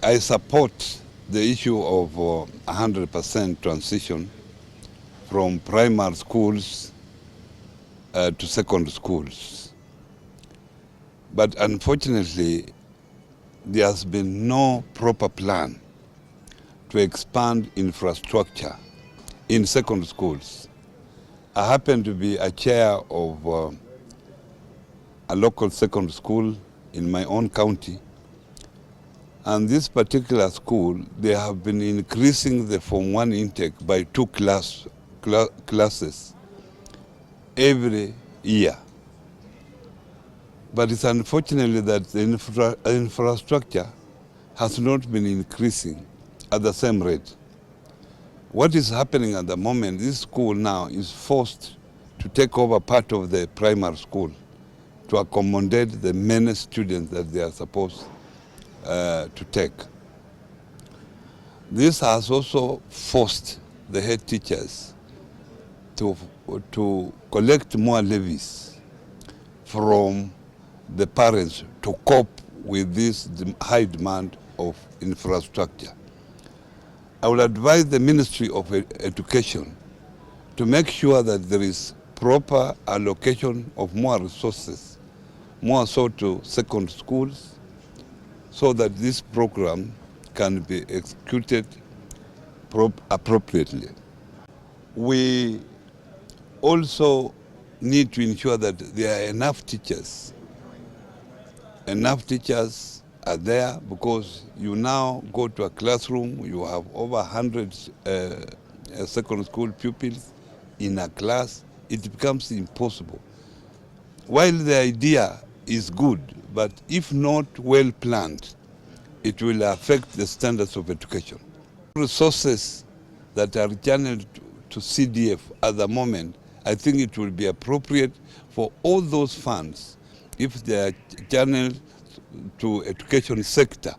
I support the issue of 100% transition from primary schools to secondary schools. But unfortunately, there has been no proper plan to expand infrastructure in secondary schools. I happen to be a chair of a local secondary school in my own county. And this particular school, they have been increasing the Form 1 intake by 2 classes every year. But it's unfortunately that the infrastructure has not been increasing at the same rate. What is happening at the moment, this school now is forced to take over part of the primary school to accommodate the many students that they are supposed to take. This has also forced the head teachers to collect more levies from the parents to cope with this high demand of infrastructure. I will advise the Ministry of Education to make sure that there is proper allocation of more resources, more so to secondary schools, so that this program can be executed appropriately. We also need to ensure that there are enough teachers. Enough teachers are there because you now go to a classroom, you have over 100 secondary school pupils in a class, it becomes impossible. While the idea is good, but if not well planned, it will affect the standards of education. Resources that are channeled to CDF at the moment, I think it will be appropriate for all those funds, if they are channeled to education sector,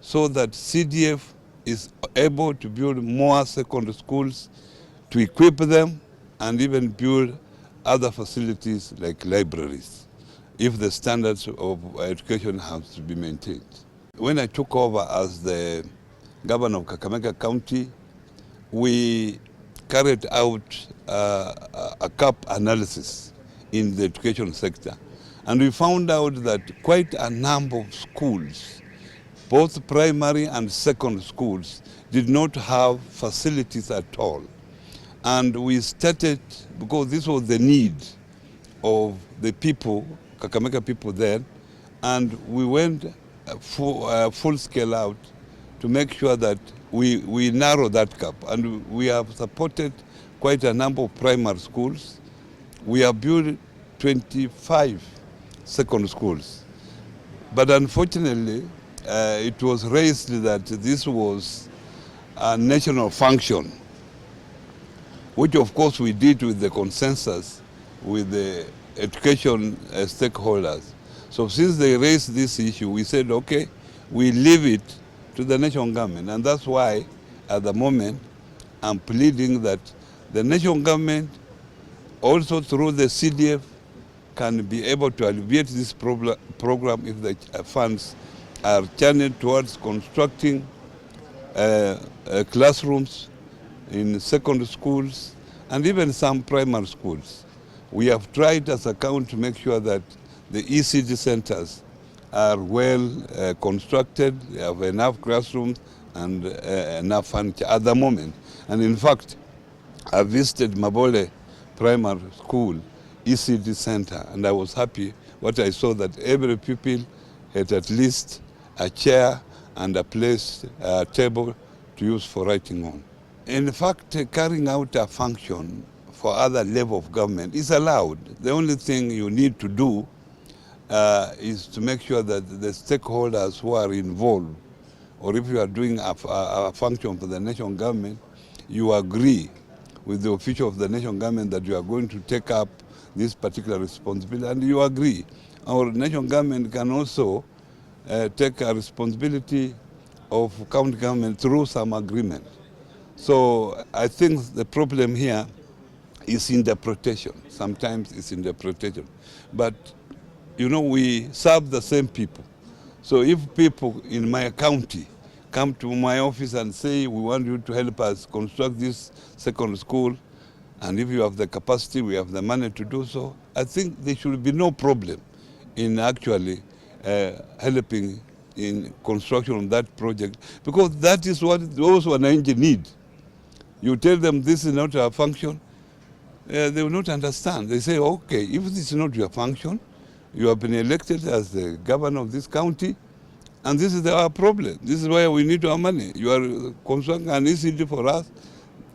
so that CDF is able to build more secondary schools, to equip them, and even build other facilities like libraries, if the standards of education have to be maintained. When I took over as the governor of Kakamega County, we carried out a gap analysis in the education sector. And we found out that quite a number of schools, both primary and secondary schools, did not have facilities at all. And we started, because this was the need of the people, Kakamega people then, and we went full scale out to make sure that we narrow that gap. And we have supported quite a number of primary schools. We have built 25 secondary schools. But unfortunately, it was raised that this was a national function, which of course we did with the consensus with the education stakeholders. So since they raised this issue, we said, okay, we leave it to the national government. And that's why, at the moment, I'm pleading that the national government, also through the CDF, can be able to alleviate this program if the funds are channeled towards constructing classrooms in secondary schools and even some primary schools. We have tried as a county to make sure that the ECD centers are well constructed, they have enough classrooms and enough furniture at the moment. And in fact, I visited Mabole Primary School ECD center, and I was happy what I saw, that every pupil had at least a chair and a place, a table to use for writing on. In fact, carrying out a function for other level of government is allowed. The only thing you need to do is to make sure that the stakeholders who are involved, or if you are doing a function for the national government, you agree with the official of the national government that you are going to take up this particular responsibility, and you agree. Our national government can also take a responsibility of county government through some agreement. So I think the problem here is interpretation. Sometimes it's interpretation. But, you know, we serve the same people. So if people in my county come to my office and say, we want you to help us construct this second school, and if you have the capacity, we have the money to do so, I think there should be no problem in actually helping in construction of that project, because that is what those wananchi need. You tell them this is not a function, they will not understand. They say, okay, if this is not your function, you have been elected as the governor of this county, and this is our problem. This is why we need our money. You are constructing an ECD for us.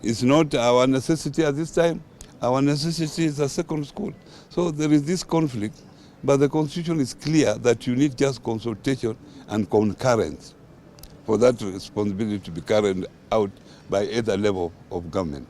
It's not our necessity at this time. Our necessity is a second school. So there is this conflict, but the Constitution is clear that you need just consultation and concurrence for that responsibility to be carried out by either level of government.